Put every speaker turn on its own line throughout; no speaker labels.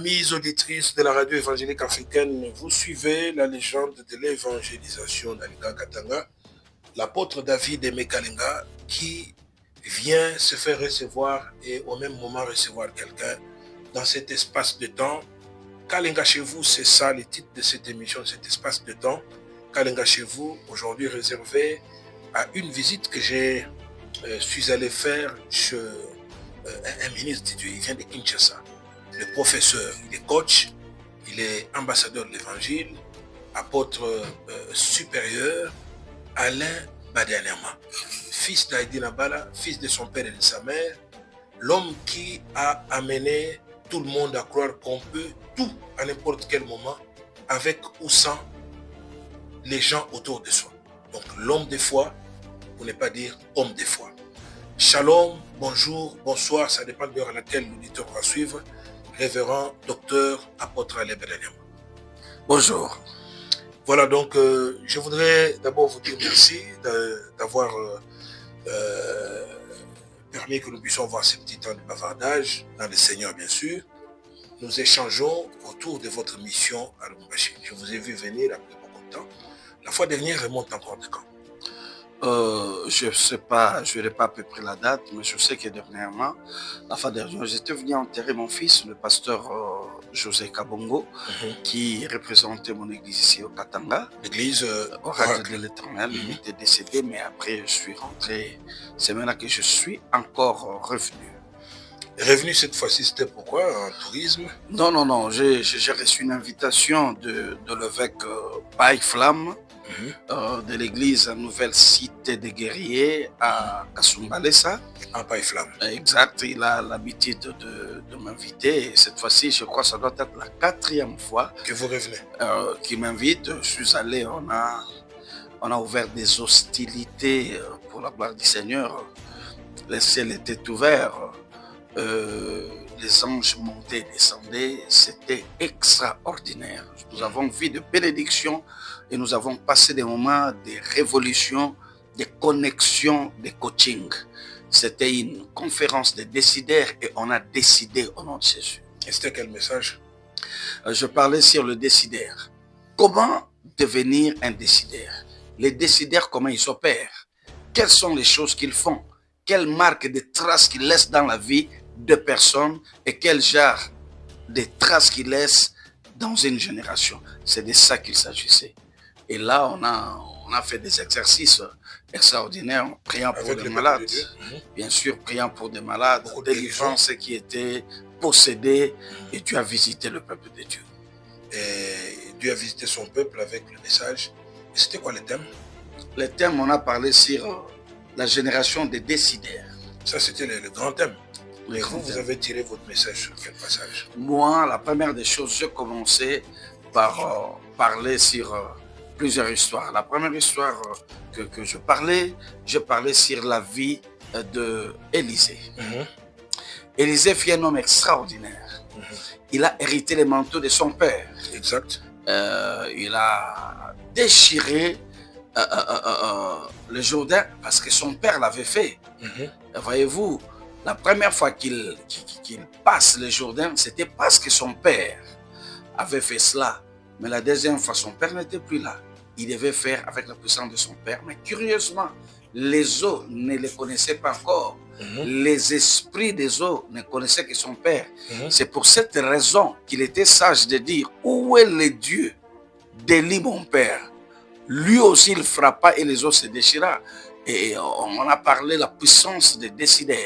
Amis auditrices de la radio évangélique africaine, vous suivez la légende de l'évangélisation d'Alinga Katanga, l'apôtre David Aimé Kalinga, qui vient se faire recevoir et au même moment recevoir quelqu'un dans cet espace de temps. Kalinga chez vous, c'est ça le titre de cette émission, cet espace de temps. Kalinga chez vous, aujourd'hui réservé à une visite que je suis allé faire chez un ministre de Dieu. Il vient de Kinshasa. Le professeur, il est coach, il est ambassadeur de l'évangile, apôtre supérieur, Alain Badianema, fils d'Aïdina Bala, fils de son père et de sa mère, l'homme qui a amené tout le monde à croire qu'on peut tout à n'importe quel moment, avec ou sans les gens autour de soi. Donc l'homme de foi, pour ne pas dire homme de foi. Shalom, bonjour, bonsoir, ça dépend de l'heure à laquelle l'auditeur va suivre. Révérend docteur apôtre Alain Badianema.
Bonjour.
Voilà, donc je voudrais d'abord vous dire merci d'avoir permis que nous puissions avoir ce petit temps de bavardage dans le Seigneur, bien sûr. Nous échangeons autour de votre mission à Lubumbashi. Je vous ai vu venir après beaucoup de temps. La fois dernière remonte encore de quand?
Je ne sais pas, je n'ai pas à peu près la date, mais je sais que dernièrement, la fois dernière, j'étais venu enterrer mon fils, le pasteur José Kabongo, qui représentait mon église ici au Katanga.
L'église
Oracle de l'Éternel. Il était décédé, mais après je suis rentré. C'est maintenant que je suis encore revenu.
Revenu cette fois-ci, c'était pourquoi? En tourisme?
Non. J'ai reçu une invitation de l'évêque Paille Flamme, de l'église Nouvelle Cité des Guerriers à Kasumbalesa.
En Paille Flamme.
Exact, il a l'habitude de m'inviter. Et cette fois-ci, je crois que ça doit être la 4e fois
que vous revenez.
Qu'il m'invite. Je suis allé, on a ouvert des hostilités pour la gloire du Seigneur. Le ciel était ouvert. Les anges montaient et descendaient, c'était extraordinaire. Nous avons vu de bénédictions et nous avons passé des moments de révolution, de connexion, de coaching. C'était une conférence de décideurs et on a décidé au nom de Jésus.
Et c'était quel message?
Je parlais sur le décideur. Comment devenir un décideur? Les décideurs, comment ils opèrent? Quelles sont les choses qu'ils font? Quelle marque de traces qu'ils laissent dans la vie de personnes et quel genre de traces qu'ils laissent dans une génération. C'est de ça qu'il s'agissait. Et là, on a fait des exercices extraordinaires, priant pour des malades. Bien sûr, priant pour des malades, délivrant ceux qui étaient possédés, et Dieu a visité le peuple de Dieu.
Et Dieu a visité son peuple avec le message. Et c'était quoi le thème?
Le thème, on a parlé sur la génération des décideurs.
Ça, c'était le grand thème. Mais vous avez tiré votre message sur quel passage?
Moi, la première des choses, j'ai commencé par parler sur plusieurs histoires. La première histoire que je parlais sur la vie d'Élisée. Élisée fut un homme extraordinaire. Il a hérité les manteaux de son père.
Exact.
Il a déchiré le Jourdain parce que son père l'avait fait. Voyez-vous, la première fois qu'il passe le Jourdain, c'était parce que son père avait fait cela. Mais la deuxième fois, son père n'était plus là. Il devait faire avec la puissance de son père. Mais curieusement, les eaux ne le connaissaient pas encore. Les esprits des eaux ne connaissaient que son père. C'est pour cette raison qu'il était sage de dire, où est le Dieu d'Élie, mon père? Lui aussi, il frappa et les eaux se déchira. Et on a parlé de la puissance des décideurs.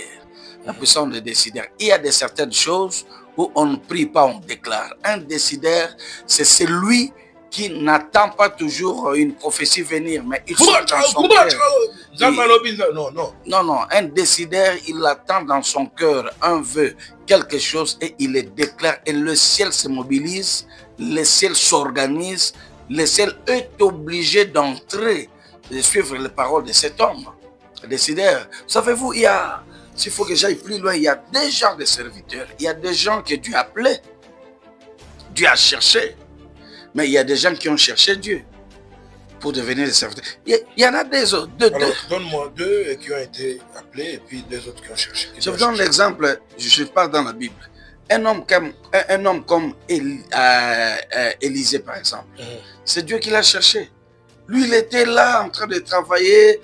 La puissance des décideurs. Il y a de certaines choses où on ne prie pas, on déclare. Un décideur, c'est celui qui n'attend pas toujours une prophétie venir, mais il soit dans son cœur. Non, un décideur, il attend dans son cœur un vœu, quelque chose, et il le déclare. Et le ciel se mobilise, le ciel s'organise, le ciel est obligé d'entrer, de suivre les paroles de cet homme. Décideur. Savez-vous, s'il faut que j'aille plus loin, il y a des gens de serviteurs, il y a des gens que Dieu a appelés, Dieu a cherché, mais il y a des gens qui ont cherché Dieu pour devenir des serviteurs. Il y en a des autres.
Alors, donne-moi deux qui ont été appelés et puis deux autres qui ont cherché.
Je vous donne l'exemple, je parle dans la Bible. un homme comme Élisée, par exemple, c'est Dieu qui l'a cherché. Lui, il était là en train de travailler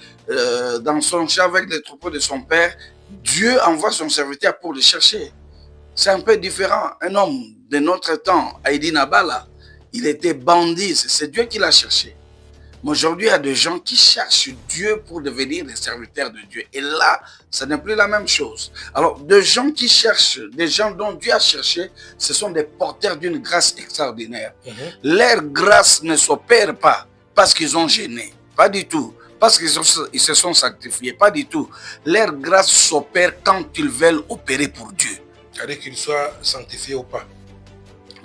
dans son champ avec les troupeaux de son père. Dieu envoie son serviteur pour le chercher. C'est un peu différent. Un homme de notre temps, Heidi Nabala, il était bandit. C'est Dieu qui l'a cherché. Mais aujourd'hui, il y a des gens qui cherchent Dieu pour devenir des serviteurs de Dieu. Et là, ce n'est plus la même chose. Alors, des gens qui cherchent, des gens dont Dieu a cherché, ce sont des porteurs d'une grâce extraordinaire. Leur grâce ne s'opère pas parce qu'ils ont gêné. Pas du tout. Parce qu'ils se sont sanctifiés. Pas du tout. Leur grâce s'opère quand ils veulent opérer pour Dieu.
C'est-à-dire qu'ils soient sanctifiés ou pas.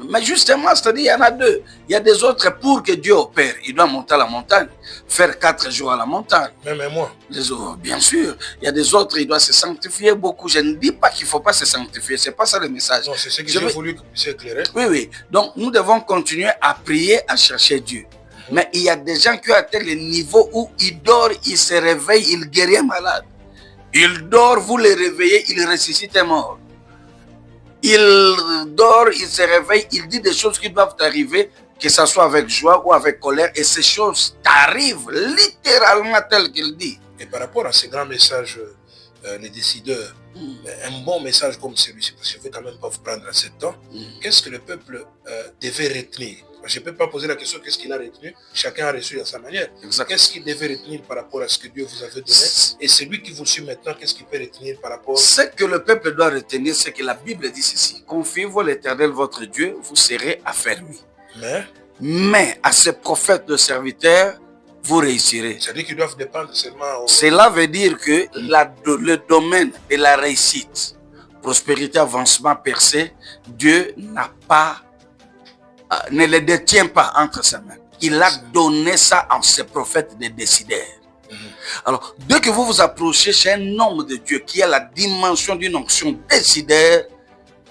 Mais justement, c'est-à-dire, il y en a deux. Il y a des autres, pour que Dieu opère, il doit monter à la montagne, faire 4 jours à la montagne.
Même moi.
Les autres, bien sûr. Il y a des autres, il doit se sanctifier beaucoup. Je ne dis pas qu'il ne faut pas se sanctifier. Ce n'est pas ça le message.
Non, c'est ce que j'ai voulu que vous puissiez éclairer.
Oui, oui. Donc, nous devons continuer à prier, à chercher Dieu. Mais il y a des gens qui ont atteint le niveau où ils dorment, ils se réveillent, ils guérissent un malade. Ils dorment, vous les réveillez, ils ressuscitent un mort. Il dort, il se réveille, il dit des choses qui doivent arriver, que ce soit avec joie ou avec colère, et ces choses arrivent littéralement telles qu'il dit.
Et par rapport à ces grands messages, les décideurs, un bon message comme celui-ci, parce que je ne vais quand même pas vous prendre assez de temps, qu'est-ce que le peuple devait retenir? Je ne peux pas poser la question qu'est-ce qu'il a retenu, chacun a reçu à sa manière. Qu'est-ce qu'il devait retenir par rapport à ce que Dieu vous avait donné? Et celui qui vous suit maintenant, qu'est-ce qu'il peut retenir par rapport...
Ce que le peuple doit retenir, c'est que la Bible dit ceci: confiez-vous à l'Éternel votre Dieu, vous serez affermis. Mais à ces prophètes de serviteurs, vous réussirez.
C'est-à-dire qu'ils doivent dépendre seulement...
Cela veut dire que le domaine de la réussite, prospérité, avancement, percée, Dieu ne le détient pas entre ses mains. Il a donné ça en ses prophètes des décideurs. Alors, dès que vous vous approchez chez un homme de Dieu qui a la dimension d'une onction décideur,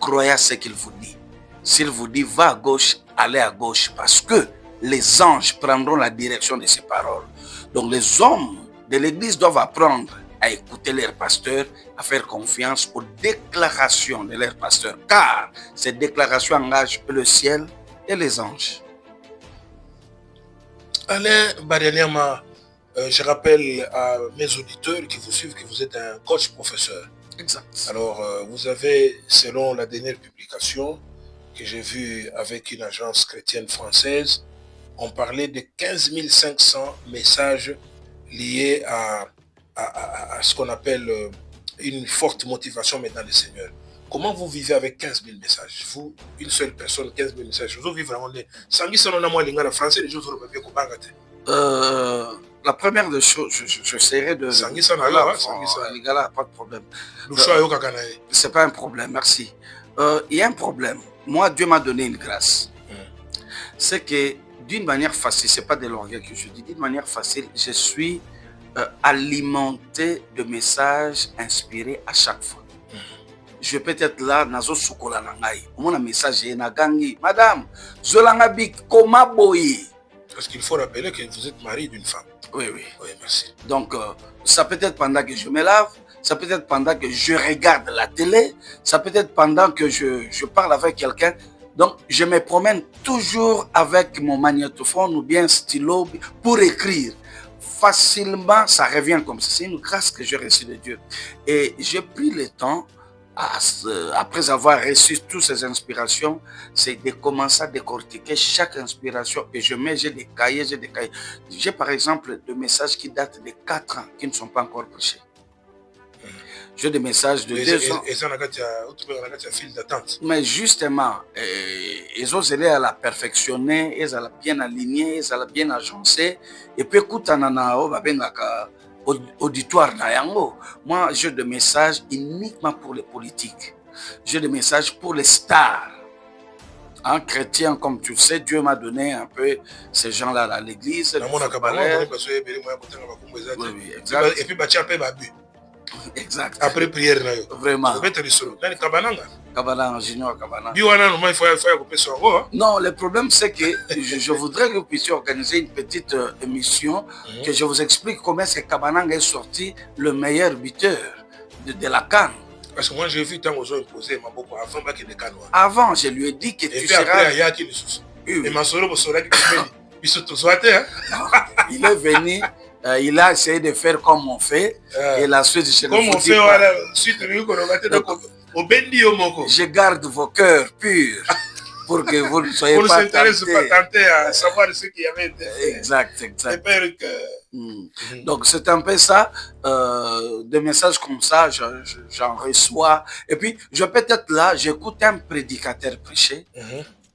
croyez à ce qu'il vous dit. S'il vous dit va à gauche, allez à gauche, parce que les anges prendront la direction de ces paroles. Donc les hommes de l'église doivent apprendre à écouter leurs pasteurs, à faire confiance aux déclarations de leurs pasteurs, car ces déclarations engagent le ciel et les anges.
Alain Badianyama, je rappelle à mes auditeurs qui vous suivent que vous êtes un coach professeur.
Exact.
Alors, vous avez, selon la dernière publication que j'ai vue avec une agence chrétienne française, on parlait de 15 500 messages liés à ce qu'on appelle une forte motivation mais dans le Seigneur. Comment vous vivez avec 15 000 messages? Vous, une seule personne, 15 000 messages. Vous vivez vraiment des... français, les autres
la première des choses, j'essaierai de... pas de problème. C'est pas un problème, merci. Il y a un problème. Moi, Dieu m'a donné une grâce. C'est que d'une manière facile, c'est pas de l'orgueil que je dis, d'une manière facile, je suis alimenté de messages inspirés à chaque fois. Je peux être là, nazo sukola nangai. Mon message est nagangi. Madame, zolangabi koma boye.
Parce qu'il faut rappeler que vous êtes mari d'une femme.
Oui, oui.
Oui, merci.
Donc, ça peut être pendant que je me lave, ça peut être pendant que je regarde la télé, ça peut être pendant que je parle avec quelqu'un. Donc, je me promène toujours avec mon magnétophone ou bien stylo pour écrire. Facilement, ça revient comme ça. C'est une grâce que j'ai reçue de Dieu. Et j'ai pris le temps, après avoir reçu toutes ces inspirations, c'est de commencer à décortiquer chaque inspiration. Et j'ai des cahiers, J'ai par exemple des messages qui datent de 4 ans, qui ne sont pas encore prêchés. J'ai des messages de 2 ans.
Et ça, on a fil d'attente.
Mais justement, ils ont aidé à la perfectionner, ils ont bien aligné, ils ont bien agencé. Et puis, écoute, auditoire nayango. Moi, j'ai des messages uniquement pour les politiques. J'ai des messages pour les stars. Un chrétien, comme tu le sais, Dieu m'a donné un peu ces gens-là à l'église.
Et puis,
exact.
Après prière,
vraiment. Non, le problème c'est que je voudrais que vous puissiez organiser une petite émission que je vous explique comment ce Kabananga est sorti le meilleur buteur de la CAN.
Parce que moi, j'ai vu tant aux gens imposer ma beaucoup avant que des canons.
Avant, je lui ai dit que tu seras...
Après, il y a qui les sous. Et ma solo, il se souhaitait.
Il est venu, il a essayé de faire comme on fait. Et la suite, je ne
comme on fait, voilà, suite,
je garde vos cœurs purs pour que vous ne soyez pas
tentés à savoir ce qu'il y avait été fait.
Exact. Donc, c'est un peu ça. Des messages comme ça, j'en reçois. Et puis, je peux être là, j'écoute un prédicateur prêcher.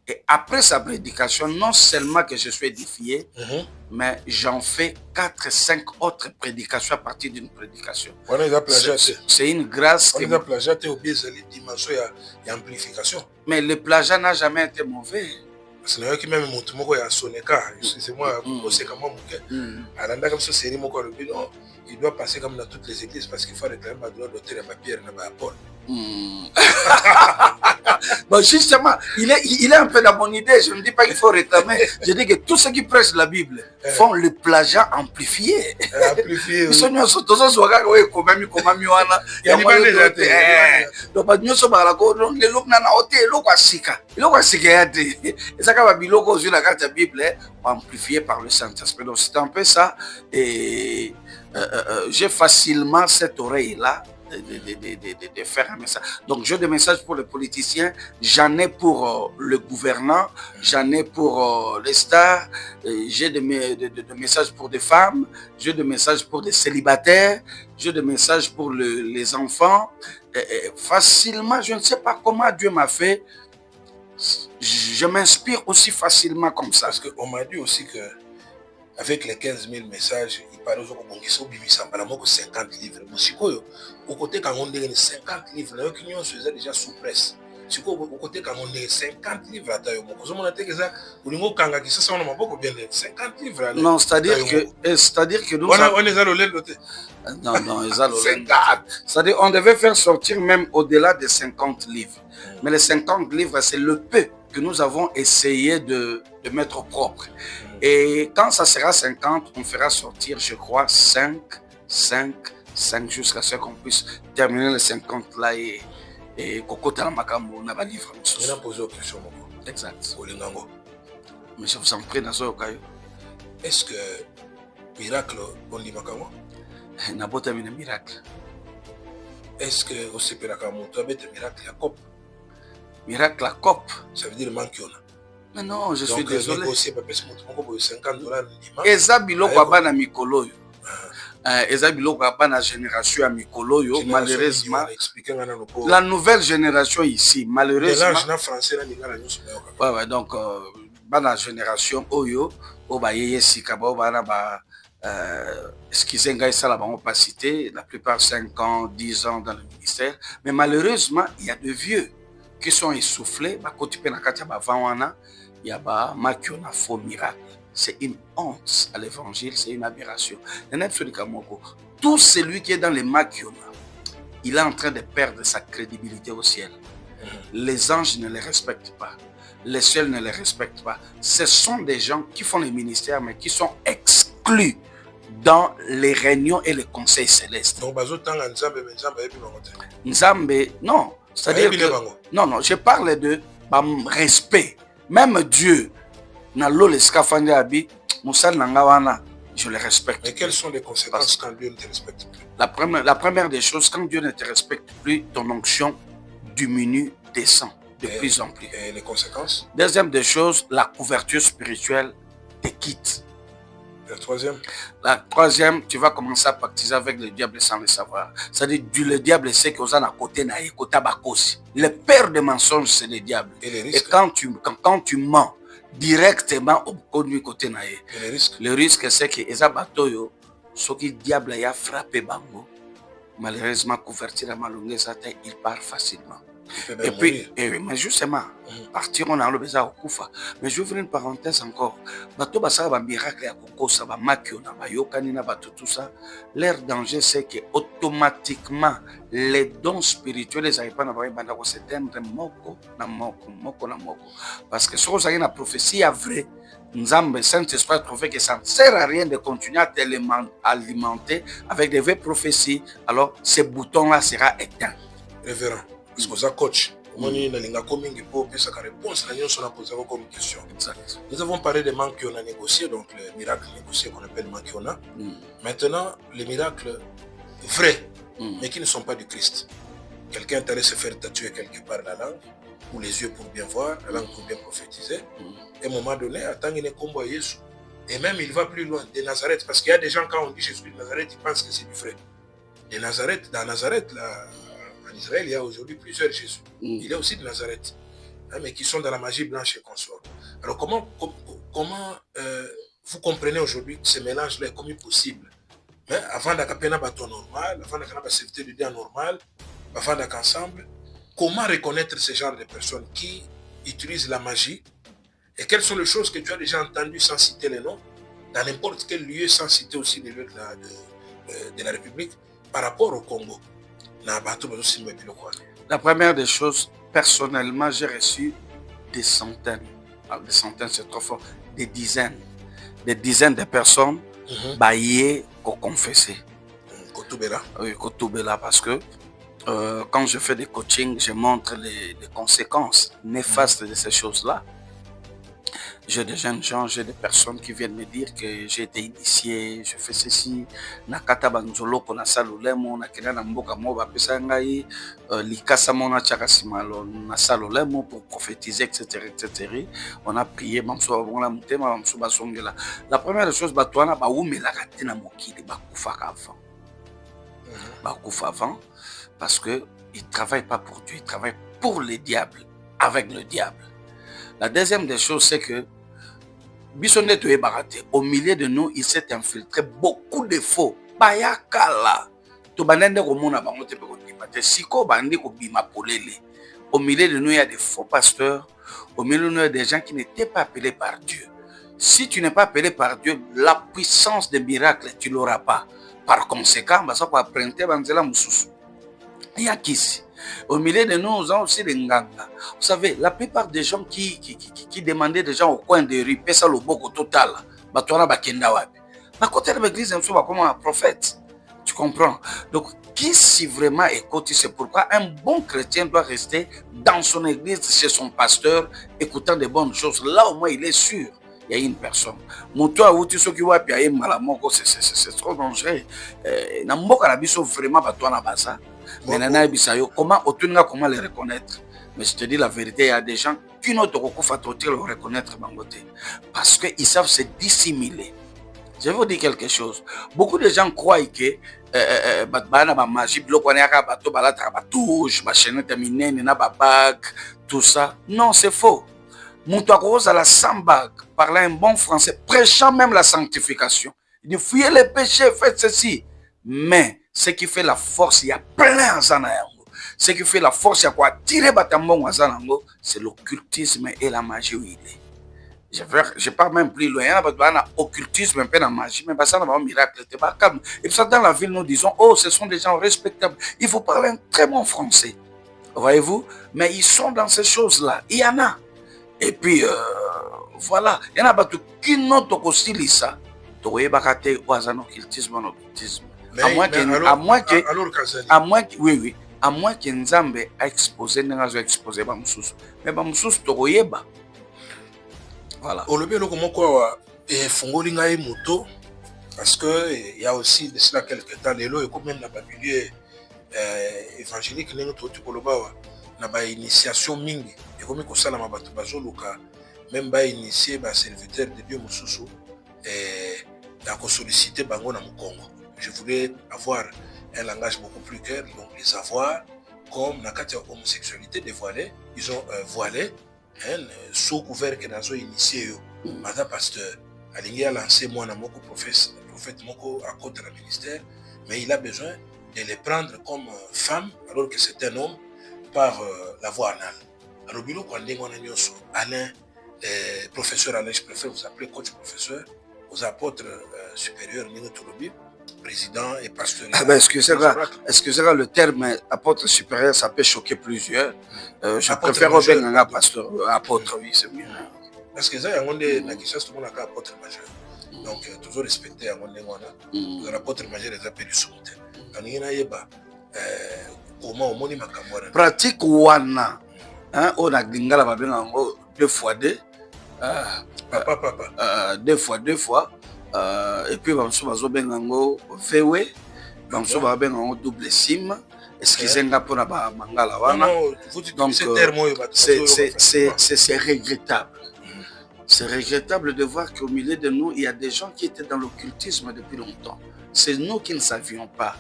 Et après sa prédication, non seulement que je suis édifié, mais j'en fais 4-5 autres prédications à partir d'une prédication. C'est une grâce
que... On a plagiat au biais de les dimensions et amplification.
Mais le plagiat n'a jamais été mauvais.
C'est vrai que même mon tomo ya soneka, excusez-moi, c'est comme moi. Alanda comme ça série mon corps il doit passer comme dans toutes les églises parce qu'il faut réclamer ma droit d'auteur et ma pierre et ma Paul.
Bon, justement, il est un peu dans mon idée. Je ne dis pas qu'il faut réclamer. Je dis que tous ceux qui prêchent la Bible font le plagiat amplifié.
Amplifié.
Ils sont tous amplifié par le Saint-Esprit. Donc c'est un peu ça. Et j'ai facilement cette oreille-là de faire un message. Donc j'ai des messages pour les politiciens, j'en ai pour le gouvernant, j'en ai pour les stars, j'ai des messages pour des femmes, j'ai des messages pour des célibataires, j'ai des messages pour les enfants. Facilement, je ne sais pas comment Dieu m'a fait, je m'inspire aussi facilement comme ça.
Parce qu'on m'a dit aussi que avec les 15 000 messages, il parle aux 50 livres. Au côté quand on dit 50 livres, l'opinion se faisait déjà sous presse. Au côté quand on dit 50 livres,
non, c'est-à-dire que nous...
On est allé
non, c'est-à-dire on devait faire sortir même au-delà des 50 livres. Mais les 50 livres, c'est le peu que nous avons essayé de mettre au propre. Et quand ça sera 50, on fera sortir, je crois, 5 jusqu'à ce qu'on puisse terminer les 50 là et Kokota Makambo n'a pas livre.
On a posé une question.
Exact. Mais je vous en prie,
est-ce que miracle, on dit Makambo?
N'a pas terminé miracle.
Est-ce que vous savez que miracle la COP?
Miracle la COP?
Ça veut dire manqué.
Mais non, je suis désolé.
Eza
biloko abana mikolo yo. Eza biloko abana génération à mikolo yo, malheureusement. La nouvelle génération ici, malheureusement. Ouais, donc bana génération oyo, obayeye sikaba bana ba excusez-moi, ça la bango pas cité, la plupart 5 ans, 10 ans dans le ministère, mais malheureusement, il y a de vieux qui sont essoufflés, ba kotipe na katia ba vanwana. Il y a pas un faux miracle. C'est une honte à l'évangile, c'est une aberration. Tout celui qui est dans les Makiona, il est en train de perdre sa crédibilité au ciel. Les anges ne les respectent pas. Les ciels ne les respectent pas. Ce sont des gens qui font les ministères, mais qui sont exclus dans les réunions et les conseils célestes.
Donc,
Nzambe, non. C'est-à-dire que, non, je parle de respect. Même Dieu, je le respecte.
Mais quelles sont les conséquences quand Dieu ne te respecte plus?
La première des choses, quand Dieu ne te respecte plus, ton onction diminue, descend de plus en plus.
Et les conséquences?
Deuxième des choses, la couverture spirituelle te quitte.
La troisième?
La troisième, tu vas commencer à pactiser avec le diable sans le savoir. C'est-à-dire, le diable sait que vous êtes à côté de le père des mensonges, c'est le diable.
Et
quand tu mens directement au côté de
le
risque, c'est que les abatoyo, ce qui diable a frappé bango, malheureusement, couverture à malongue, il part facilement. Et puis, mais justement, partir on a le besoin au Koufa. Mais je vais ouvrir une parenthèse encore. Bato basa ba miracle ya kokosa ba makio na ba yokani na bato tout ça. Leur danger c'est que automatiquement les dons spirituels les arrivent pas na ba banda ko s'éteindre moko na moko. Parce que ce que ça y a la prophétie est vrai. Nzambe Saint-Esprit a trouvé que ça ne sert à rien de continuer à t'alimenter avec des vraies prophéties. Alors, ce bouton-là sera éteint.
révérend. Parce que ça coach. Nous avons parlé des manques qu'on a négociés, donc le miracle négocié qu'on appelle manque qu'on a. Maintenant, les miracles vrais, mais qui ne sont pas du Christ. Quelqu'un est allé se faire tatouer quelque part la langue, ou les yeux pour bien voir, la langue pour bien prophétiser. Et à un moment donné, attends, il est combo à Jésus. Et même, il va plus loin, de Nazareth, parce qu'il y a des gens, quand on dit Jésus de Nazareth, ils pensent que c'est du vrai. De Nazareth, dans Nazareth, là, en Israël, il y a aujourd'hui plusieurs Jésus. Il y a aussi de Nazareth, hein, mais qui sont dans la magie blanche et consort. Alors, comment vous comprenez aujourd'hui que ce mélange-là est comme possible? Mais avant d'accaper un bâton normal, avant d'accaper un serviteur de Dieu normal, avant d'accaper ensemble, comment reconnaître ce genre de personnes qui utilisent la magie? Et quelles sont les choses que tu as déjà entendues sans citer les noms, dans n'importe quel lieu, sans citer aussi les lieux de la République, par rapport au Congo?
La première des choses, personnellement, j'ai reçu des centaines c'est trop fort, des dizaines de personnes baillées pour confesser.
Kotubela.
Oui, Kotubela, parce que quand je fais des coachings, je montre les conséquences néfastes de ces choses-là. J'ai des jeunes gens, j'ai des personnes qui viennent me dire que j'ai été initié, je fais ceci, nakata banzolo kona salolemo, nakena na mboka mo ba pesa ngai, likasa mona chakasimalo na salolemo pour prophétiser, etc., etc. On a prié, mamso abonga mutema, mamso basongela. La première chose, batouana ba umela katina mokili, ba kufa avant, parce que ils travaillent pas pour Dieu, ils travaillent pour les diables, avec le diable. La deuxième des choses, c'est que au milieu de nous, il s'est infiltré beaucoup de faux. Au milieu de nous, il y a des faux pasteurs. Au milieu de nous, il y a des gens qui n'étaient pas appelés par Dieu. Si tu n'es pas appelé par Dieu, la puissance des miracles, tu ne l'auras pas. Par conséquent, il y a qui ici? Au milieu de nous, nous avons aussi des nganga. Vous savez, la plupart des gens qui demandaient des gens au coin de rue, ça le boko total, batouana bakenda wapi. À côté de l'église, nous sommes comme un prophète. Tu comprends? Donc, qui si vraiment écoute, c'est pourquoi un bon chrétien doit rester dans son église, chez son pasteur, écoutant des bonnes choses. Là, au moins, il est sûr. Il y a une personne. Moutoua ou tu sais qui voit puis il y a malamoko, c'est trop dangereux. Namboka la biso vraiment batouana basa. Mais comment les reconnaître? Mais je te dis la vérité, il y a des gens qui n'ont pas le reconnaître parce qu'ils savent se dissimuler. Je vais vous dire quelque chose. Beaucoup de gens croient que tout ça. Non, c'est faux. Moutouakos à la sambag, parlant un bon français, prêchant même la sanctification. Il dit fuyez les péchés, faites ceci. Mais ce qui fait la force, il y a plein de zanayango. Ce qui fait la force, il y a quoi tirer batambon zanango, c'est l'occultisme et la magie où il est. Je pars même plus loin. Il y a un occultisme, un peu la magie, mais ça n'a pas un miracle. Calme. Et puis ça, dans la ville, nous disons, oh, ce sont des gens respectables. Il faut parler un très bon français. Voyez-vous? Mais ils sont dans ces choses-là. Il y en a. Et puis, voilà. Il y en a qui n'ont pas aussi ça. Tu vois, il y a un occultisme, un occultisme. À moins que Nzambe a exposé, n'a exposé Bamsous. Mais Bamsous, Togoyeba. Voilà.
Au lieu de quoi, et Fongolinga et Moto, parce qu'il y a aussi de cela quelques temps, les lois, et comme même dans le milieu évangélique, nous avons une initiation ming, et comme ça, la Mabato Bazoluka, même pas initié, serviteur de Dieu Moussou, et d'accord sollicité Bango dans mon Congo. Je voulais avoir un langage beaucoup plus clair, donc les avoir comme la homosexualité dévoilée, ils ont voilé, sous couvert que nous avons initié, madame pasteur, Alingi a lancé moi dans mon prophète Moko à côté du ministère, mais il a besoin de les prendre comme femme alors que c'est un homme par la voie anale. Alors, bilo quand on a Alain, professeur Alain, je préfère vous appeler coach professeur, aux apôtres supérieurs, président et pasteur.
Excusez-moi, le terme apôtre supérieur, ça peut choquer plusieurs. Je préfère revenir à pasteur, apôtre, oui, c'est mieux.
Parce que ça, il y a tout le monde a apôtre majeur. Donc, toujours respecter l'apôtre majeur des appels du soutien. Quand il y a comment au moni makambo wana
pratique wana hein on a lingala ba benga ngo 2x2
papa
2x2 et puis bamso bazo benga ngo VW bamso ba benga ngo double sim excusez-moi pour la mangala wana donc c'est regrettable. C'est regrettable de voir qu'au milieu de nous, il y a des gens qui étaient dans l'occultisme depuis longtemps. C'est nous qui ne savions pas.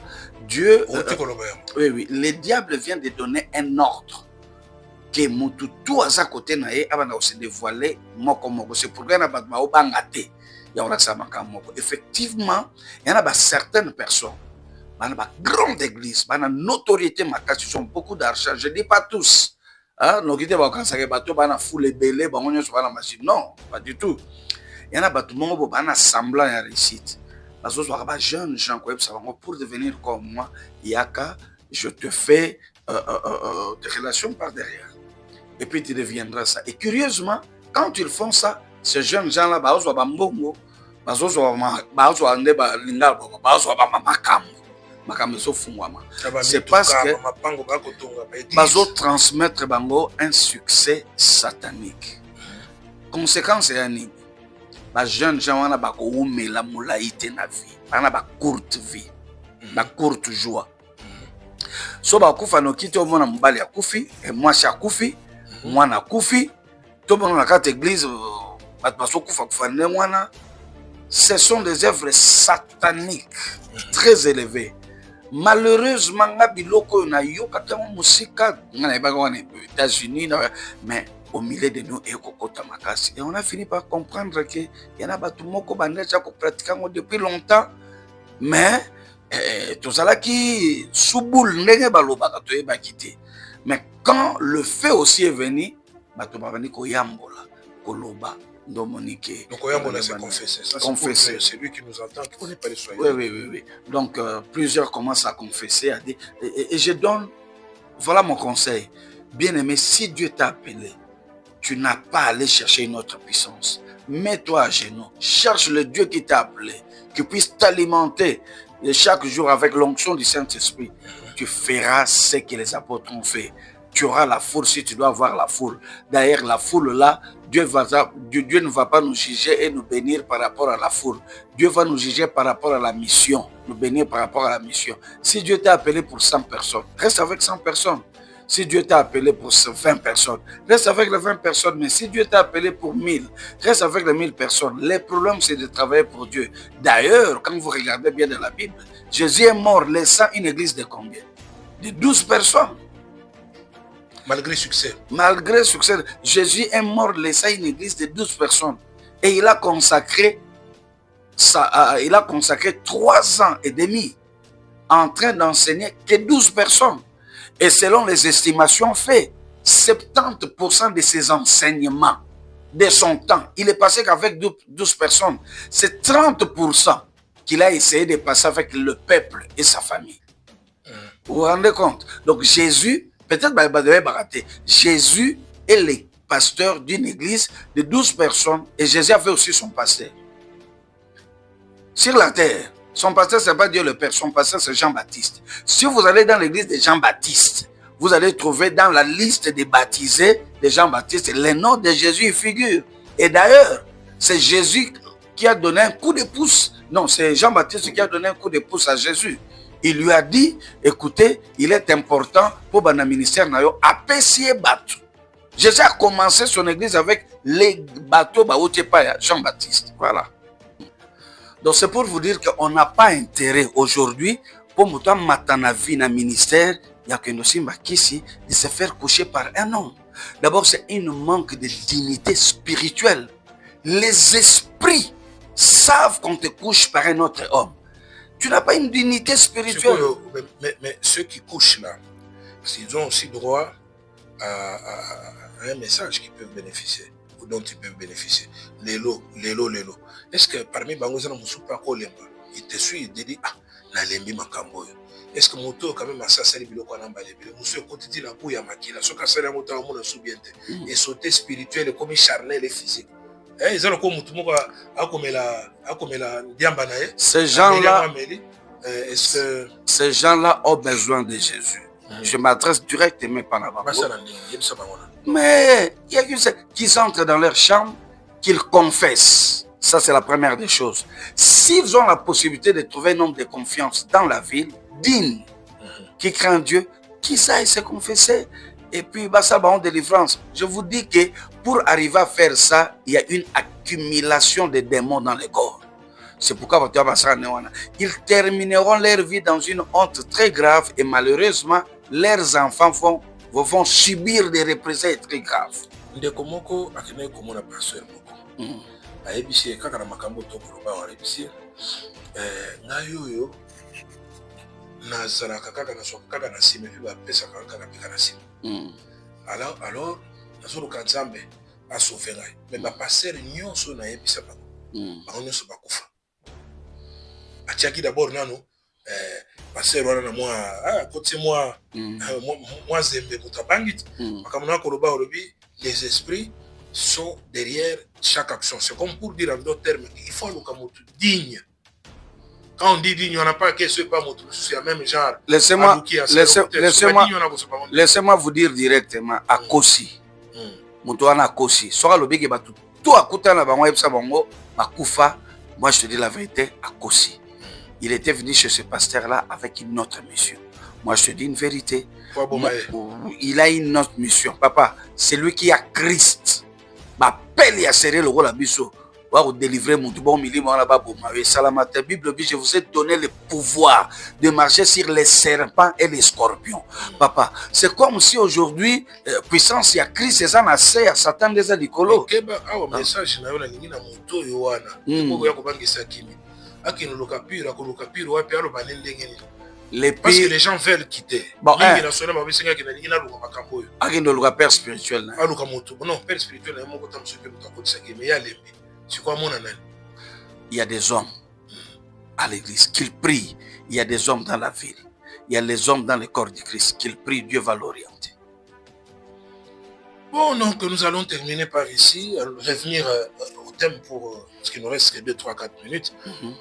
Dieu, oui, le diable vient de donner un ordre. Que tout à sa côté nae abana se dévoiler moko moko. C'est pourquoi na ba obangate. Ya ora sa makamoko. Effectivement, il y en a certaines personnes. Bana ba grande église, bana notoriété makasi, ils ont beaucoup d'argent. Je dis pas tous. Ah, non, qui te va quand ça que bateau bana foule belé, ba on sur la machine. Non, pas du tout. Il y en a bateau mongo bana semblant à réussite. Parce que soit jeune gens quoi ça va pour devenir comme moi, yaka, je te fais des relations par derrière. Et puis tu deviendras ça. Et curieusement, quand ils font ça, ces jeunes gens là ba ozo ba mbongo, ba ozo ande ba linga ba ozo ba makambo. C'est parce que bazo transmettre bango un succès satanique. Conséquence est ani. Ba jeune gens wana ba ko umela mulaite na vie. Bana ba courte vie. Ba courte joie. So ba kufa no kiti omona mbali ya kufi, et moi cha kufi, mwana kufi, to bona na carte église ba baso kufa kufa ne mwana. Ce sont des œuvres sataniques très élevées. Malheureusement, biloko na yoka kama musika ngana ibaka wana États-Unis mais au milieu de nous ekokota makasi et on a fini par comprendre que y en a batu moko bandecha ko pratiquer depuis longtemps mais tozala ki subul ndenge balobaka to yeba kité mais quand le fait aussi est venu batu babani ko yambola koloba Dominique.
Donc, c'est confessé.
Confessé.
C'est lui qui nous entend, qui n'est pas les soignants.
Oui. Donc, plusieurs commencent à confesser. Et je donne, voilà mon conseil. Bien-aimé, si Dieu t'a appelé, tu n'as pas à aller chercher une autre puissance. Mets-toi à genoux. Cherche le Dieu qui t'a appelé, qui puisse t'alimenter chaque jour avec l'onction du Saint-Esprit. Tu feras ce que les apôtres ont fait. Tu auras la foule si tu dois avoir la foule. D'ailleurs, la foule là, Dieu ne va pas nous juger et nous bénir par rapport à la foule. Dieu va nous juger par rapport à la mission, nous bénir par rapport à la mission. Si Dieu t'a appelé pour 100 personnes, reste avec 100 personnes. Si Dieu t'a appelé pour 20 personnes, reste avec les 20 personnes. Mais si Dieu t'a appelé pour 1000, reste avec les 1000 personnes. Le problème, c'est de travailler pour Dieu. D'ailleurs, quand vous regardez bien dans la Bible, Jésus est mort laissant une église de combien? De 12 personnes.
Malgré succès.
Malgré succès, Jésus est mort laissant une église de 12 personnes. Et il a consacré 3 ans et demi en train d'enseigner que 12 personnes. Et selon les estimations faites, 70% de ses enseignements de son temps, il est passé qu'avec 12 personnes. C'est 30% qu'il a essayé de passer avec le peuple et sa famille. Vous vous rendez compte? Donc Jésus... Peut-être Jésus est le pasteur d'une église de 12 personnes et Jésus avait aussi son pasteur. Sur la terre, son pasteur, ce n'est pas Dieu le Père, son pasteur, c'est Jean-Baptiste. Si vous allez dans l'église de Jean-Baptiste, vous allez trouver dans la liste des baptisés de Jean-Baptiste, le nom de Jésus y figure. Et d'ailleurs, c'est Jésus qui a donné un coup de pouce. Non, c'est Jean-Baptiste qui a donné un coup de pouce à Jésus. Il lui a dit, écoutez, il est important pour le ministère à pessier bateau. Jésus a commencé son église avec les bateaux Jean-Baptiste. Voilà. Donc c'est pour vous dire qu'on n'a pas intérêt aujourd'hui pour nous matana vie dans le ministère de se faire coucher par un homme. D'abord, c'est un manque de dignité spirituelle. Les esprits savent qu'on te couche par un autre homme. Tu n'as pas une dignité spirituelle.
Mais ceux qui couchent là, ils ont aussi droit à un message qu'ils peuvent bénéficier, ou dont ils peuvent bénéficier. Lélo. Est-ce que parmi Bangozana Moussoupa Kolemba, il te suit, il te dit, ah, Nalembi Makamboyo. Est-ce que Moto, quand même, à ça, c'est le biloko n'ambalé. Monsieur Kotiti la bouille à Makila, ce qu'a fait la moto à mon soubiente. Et sauter spirituel, comme charnel et physique.
Ces gens-là ont besoin de Jésus. Je m'adresse directement par là-bas. Mais il y a qu'ils entrent dans leur chambre, qu'ils confessent. Ça, c'est la première des choses. S'ils ont la possibilité de trouver un homme de confiance dans la ville, digne, qui craint Dieu, qui saille se confesser. Et puis, ça va en délivrance. Je vous dis que pour arriver à faire ça, il y a une accumulation de démons dans le corps. C'est pourquoi ils termineront leur vie dans une honte très grave et malheureusement, leurs enfants vont subir des représailles très graves.
Alors, mais ma passer nyonso na yebisa ba nyonso bakufa atiaki d'abord nano passer wana na moi côté moi zembe mutabangit makamuna koloba olobi les esprits sont derrière chaque action. C'est comme pour dire en d'autres termes il faut le kamotu digne. Quand on dit digne, on n'a pas que ce pas motu, c'est le même genre.
Laissez-moi vous dire directement à Kosi. Moutouana Kosi. Sora le big batu. Tout à côté na bango ebsa bango bakufa. Moi je te dis la vérité à Kosi. Il était venu chez ce pasteur là avec une autre mission. Moi je te dis une vérité. Il a une autre mission. Papa, c'est lui qui a Christ. M'appelle et a serré le rôle à biso. Vous délivrer mon bon milieu là-bas pour ma Salamata Bible, je vous ai donné le pouvoir de marcher sur les serpents et les scorpions. Papa, c'est comme si aujourd'hui puissance il y a Christ et ça n'a assez à Satan des alicolo.
Message na yona ningi na moto yoana. Ko ya ko bangisa kimi. Akino lokapira ko lokapira wapi alo banendenge ni. Parce que les gens veulent quitter.
Bon, père spirituel.
Non, père spirituel,
il y a des hommes à l'église qui prient. Il y a des hommes dans la ville. Il y a les hommes dans le corps du Christ qui prient. Dieu va l'orienter.
Bon, donc nous allons terminer par ici. Revenir au thème pour ce qui nous reste que 2, 3, 4 minutes.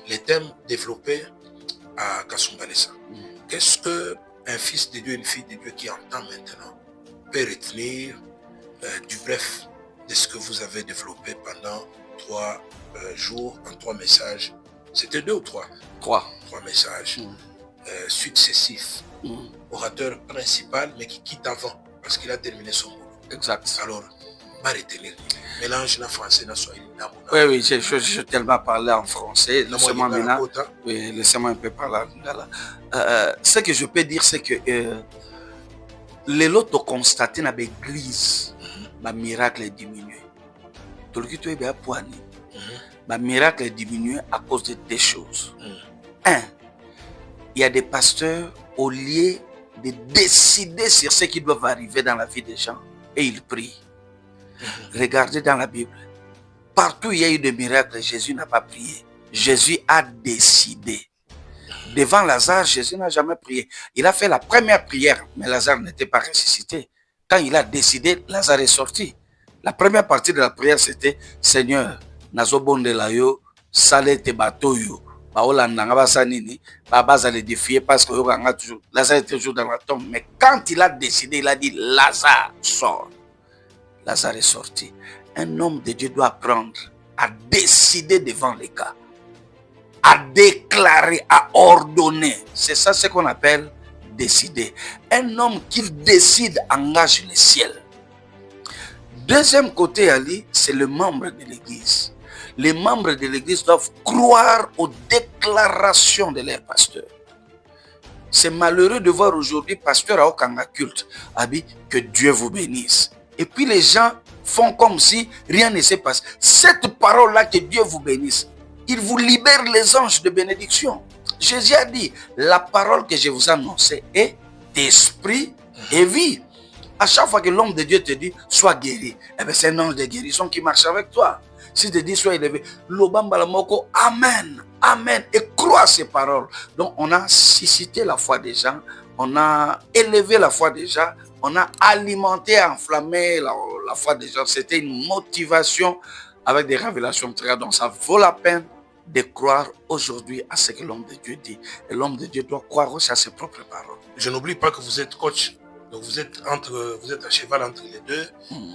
Les thèmes développés à Kasumbalesa. Qu'est-ce qu'un fils de Dieu, une fille de Dieu qui entend maintenant peut retenir du bref de ce que vous avez développé pendant 3 jours, en 3 messages? C'était 2 ou 3? 3 messages successifs. Orateur principal, mais qui quitte avant, parce qu'il a terminé son boulot.
Exact.
Alors, va retenir. Mélange na français, na swahili.
Oui, je tellement parlé en français. Laissez-moi maintenant. Oui, laissez-moi un peu parler. Ce que je peux dire, c'est que les lots constaté dans l'église, le miracle est diminué. Tout le monde est poigné. Le miracle est diminué à cause de 2 choses. 1, il y a des pasteurs, au lieu de décider sur ce qui doit arriver dans la vie des gens, et ils prient. Regardez dans la Bible. Partout où il y a eu des miracles, Jésus n'a pas prié. Jésus a décidé. Devant Lazare, Jésus n'a jamais prié. Il a fait la première prière, mais Lazare n'était pas ressuscité. Quand il a décidé, Lazare est sorti. La première partie de la prière, c'était Seigneur, nazobonde la yo, sale te bateau yo. Baba le défier parce que Lazare est toujours dans la tombe. Mais quand il a décidé, il a dit Lazare sort. Lazare est sorti. Un homme de Dieu doit apprendre à décider devant les cas, à déclarer, à ordonner. C'est ça ce qu'on appelle décider. Un homme qui décide engage le ciel. Deuxième côté, Ali, c'est le membre de l'église. Les membres de l'église doivent croire aux déclarations de leur pasteur. C'est malheureux de voir aujourd'hui pasteur à Okanga culte, Abi, que Dieu vous bénisse. Et puis les gens font comme si rien ne se passe. Cette parole-là, que Dieu vous bénisse, il vous libère les anges de bénédiction. Jésus a dit, la parole que je vous annonce est d'esprit et vie. À chaque fois que l'homme de Dieu te dit, sois guéri, eh bien, c'est un ange de guérison qui marche avec toi. Si te dit, sois élevé, l'obambalamoko, amen, amen, et crois ces paroles. Donc, on a suscité la foi des gens, on a élevé la foi des gens, on a alimenté, enflammé la foi des gens. C'était une motivation avec des révélations très grandes. Donc, ça vaut la peine de croire aujourd'hui à ce que l'homme de Dieu dit. Et l'homme de Dieu doit croire aussi à ses propres paroles.
Je n'oublie pas que vous êtes coach. Donc vous êtes à cheval entre les deux,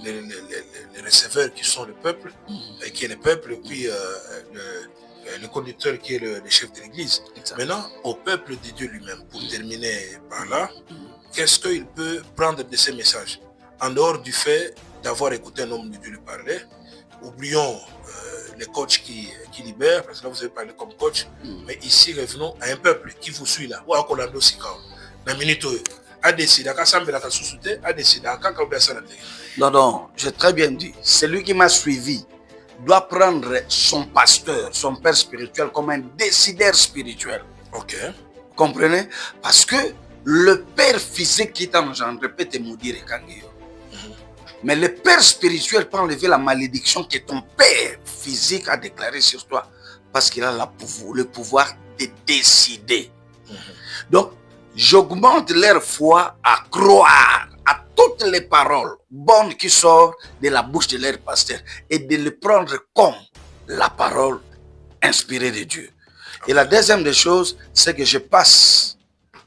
les receveurs qui sont le peuple, qui est le peuple, et puis le conducteur qui est le chef de l'église. Maintenant, au peuple de Dieu lui-même, pour terminer par là, qu'est-ce qu'il peut prendre de ces messages? En dehors du fait d'avoir écouté un homme de Dieu lui parler, oublions les coachs qui libèrent, parce que là vous avez parlé comme coach, mais ici revenons à un peuple qui vous suit là.
Non, non, j'ai très bien dit. Celui qui m'a suivi doit prendre son pasteur, son père spirituel comme un décideur spirituel.
Ok.
Comprenez? Parce que le père physique qui t'a engendré peut te maudire et kangeyo. Mais le père spirituel peut enlever la malédiction que ton père physique a déclarée sur toi. Parce qu'il a le pouvoir de décider. Donc, j'augmente leur foi à croire à toutes les paroles bonnes qui sortent de la bouche de leur pasteur et de les prendre comme la parole inspirée de Dieu. Et la deuxième des choses, c'est que je passe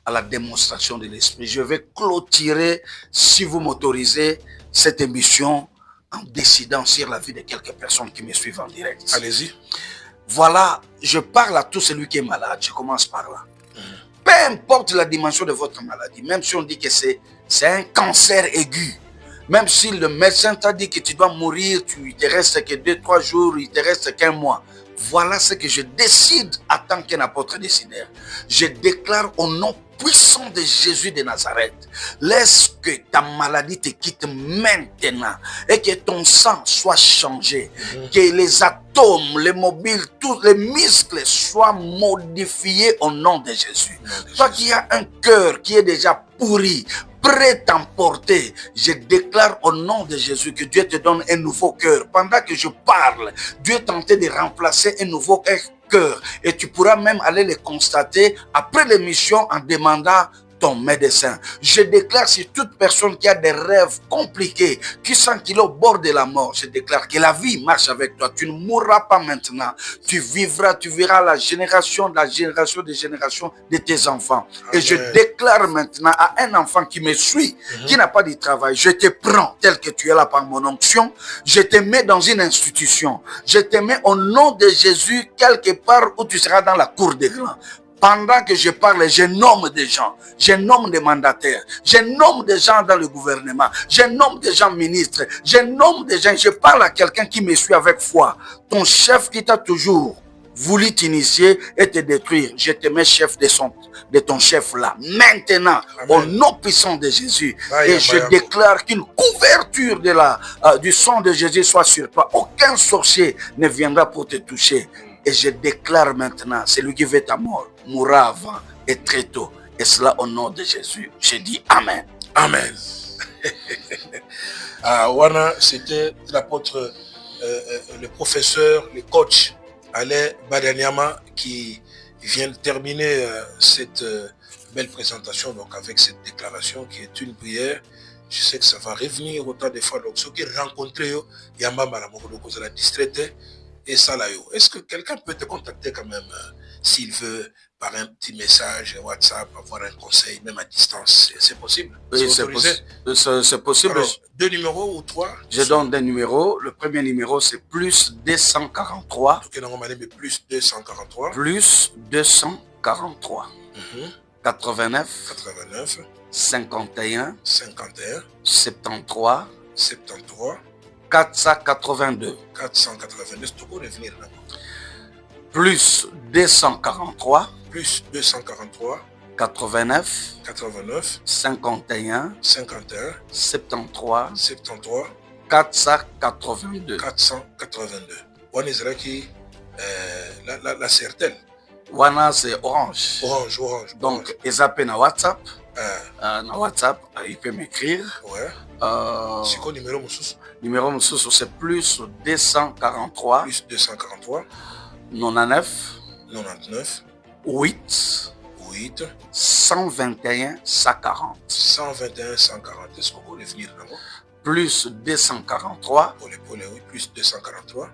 à la démonstration de l'esprit. Je vais clôturer, si vous m'autorisez, cette émission en décidant sur la vie de quelques personnes qui me suivent en direct.
Allez-y.
Voilà, je parle à tout celui qui est malade. Je commence par là. Peu importe la dimension de votre maladie, même si on dit que c'est un cancer aigu, même si le médecin t'a dit que tu dois mourir, il te reste que 2-3 jours, il te reste qu'un mois. Voilà ce que je décide en tant qu'un apôtre décideur. Je déclare au nom puissant de Jésus de Nazareth, laisse que ta maladie te quitte maintenant et que ton sang soit changé, que les atomes, les mobiles, tous les muscles soient modifiés au nom de Jésus. Toi qui as un cœur qui est déjà pourri, prêt à emporter, je déclare au nom de Jésus que Dieu te donne un nouveau cœur. Pendant que je parle, Dieu est tenté de remplacer un nouveau cœur. Et tu pourras même aller le constater après l'émission en demandant ton médecin. Je déclare sur toute personne qui a des rêves compliqués, qui sent qu'il est au bord de la mort, je déclare que la vie marche avec toi. Tu ne mourras pas maintenant. Tu vivras, tu verras la génération de tes enfants. Amen. Et je déclare maintenant à un enfant qui me suit, qui n'a pas de travail, je te prends tel que tu es là par mon onction, je te mets dans une institution, je te mets au nom de Jésus quelque part où tu seras dans la cour des grands. Pendant que je parle, je nomme des gens, je nomme des mandataires, je nomme des gens dans le gouvernement, je nomme des gens ministres, je nomme des gens, je parle à quelqu'un qui me suit avec foi. Ton chef qui t'a toujours voulu t'initier et te détruire, je te mets chef de ton chef là. Maintenant, amen, au nom puissant de Jésus, et je déclare qu'une couverture du sang de Jésus soit sur toi. Aucun sorcier ne viendra pour te toucher. Et je déclare maintenant, celui qui veut ta mort mourra avant et très tôt. Et cela au nom de Jésus. Je dis Amen.
Amen. Wana, c'était l'apôtre, le professeur, le coach Alain Badanyama qui vient de terminer cette belle présentation, donc avec cette déclaration qui est une prière. Je sais que ça va revenir autant de fois. Donc, ceux qui rencontrent, Yamba Malamoko, la distraite. Et ça là, est-ce que quelqu'un peut te contacter quand même s'il veut par un petit message WhatsApp, avoir un conseil même à distance? C'est possible?
Oui, c'est possible.
Alors, 2 numéros ou 3?
Je donne des numéros. Le premier numéro c'est plus 243.
Plus 243.
Plus 243. 89. 51. 73. 482.
482, c'est pour revenir là.
Plus 243.
Plus 243.
89. 51. 73. 482.
482. On est qui la certaine.
Wana c'est orange.
Orange.
Donc, ils appellent na WhatsApp. Na WhatsApp, il peut m'écrire.
Ouais. C'est quoi le numéro Moussous?
Numéro Moussous, c'est plus 243.
Plus 243.
99.
8.
121 140.
121 140. Est-ce qu'on peut revenir là-bas?
Plus 243.
Pour les oui, plus 243.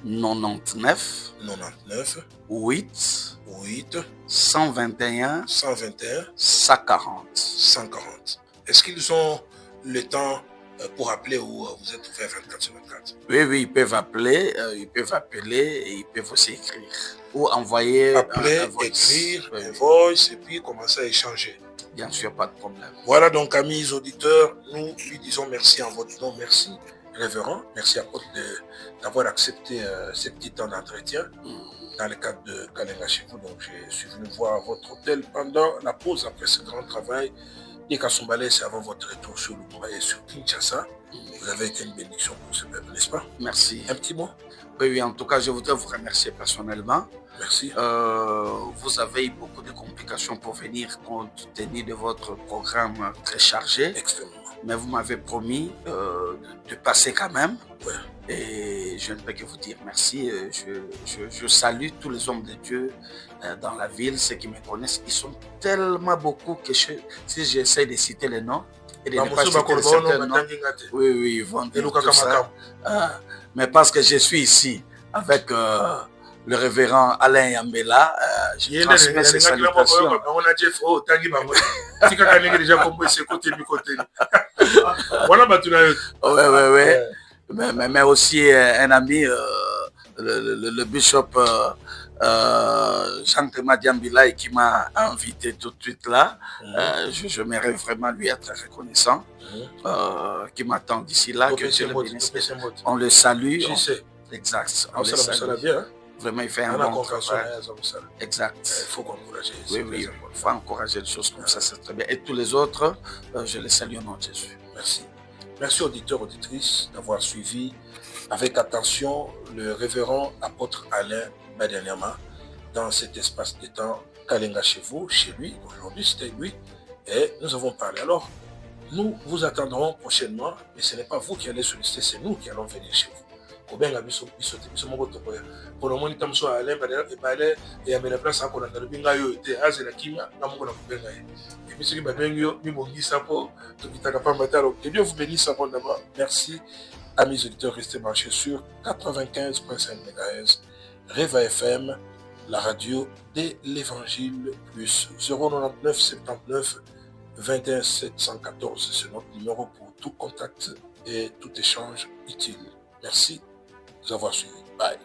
99
99
8
8
121
121
140.
140. Est-ce qu'ils ont le temps pour appeler ou vous êtes ouvert 24 sur 24?
Oui, ils peuvent appeler, ils peuvent appeler et ils peuvent aussi écrire. Ou envoyer
appeler,
un voice.
écrire,
Oui.
un voice et puis commencer à échanger.
Bien sûr, pas de problème.
Voilà donc, amis auditeurs, nous lui disons merci en votre nom. Merci, révérend. Merci à Côte d'avoir accepté ce petit temps d'entretien dans le cadre de Kalenga chez vous. Donc, je suis venu voir votre hôtel pendant la pause après ce grand travail. Et Kasumbalé, c'est avant votre retour sur Lumumba et sur Kinshasa. Vous avez été une bénédiction pour ce peuple, n'est-ce pas?
Merci.
Un petit mot?
Oui, en tout cas, je voudrais vous remercier personnellement.
Merci.
Vous avez eu beaucoup de complications pour venir compte tenu de votre programme très chargé.
Extrêmement.
Mais vous m'avez promis de passer quand même.
Ouais.
Et je ne peux que vous dire merci. Je salue tous les hommes de Dieu dans la ville, ceux qui me connaissent. Ils sont tellement beaucoup que si j'essaie de citer les noms et de ne pas citer certains noms, oui, ils vont dire tout ça. Mais parce que je suis ici avec le révérend Alain Yambela, je transmets ses salutations. Mais aussi un ami, le bishop Jean-Thomas Diambila, qui m'a invité tout de suite là. Je m'aimerais vraiment lui être reconnaissant, qui m'attend d'ici là. Que Dieu le bénisse. On le salue. Exact. On le salue. Vraiment, il fait un bon travail. Exact.
Il faut encourager.
Oui, il faut encourager des choses comme ça, c'est très bien. Et tous les autres, je les salue au nom de Jésus.
Merci. Merci auditeurs, auditrices d'avoir suivi avec attention le révérend apôtre Alain Badianyama dans cet espace de temps Kalenga chez vous, chez lui. Aujourd'hui, c'était lui et nous avons parlé. Alors, nous vous attendrons prochainement, mais ce n'est pas vous qui allez solliciter, c'est nous qui allons venir chez vous. Pour le moment, nous sommes Alain Badianyama et à la place, on a le bingayo et à la Kima, nous avons et puis, que Dieu vous bénisse abondamment. Merci, amis auditeurs, restez branchés sur 95.5 MHz, Reva FM, la radio de l'Évangile, plus 099 79 21 714. C'est notre numéro pour tout contact et tout échange utile. Merci de nous avoir suivis. Bye.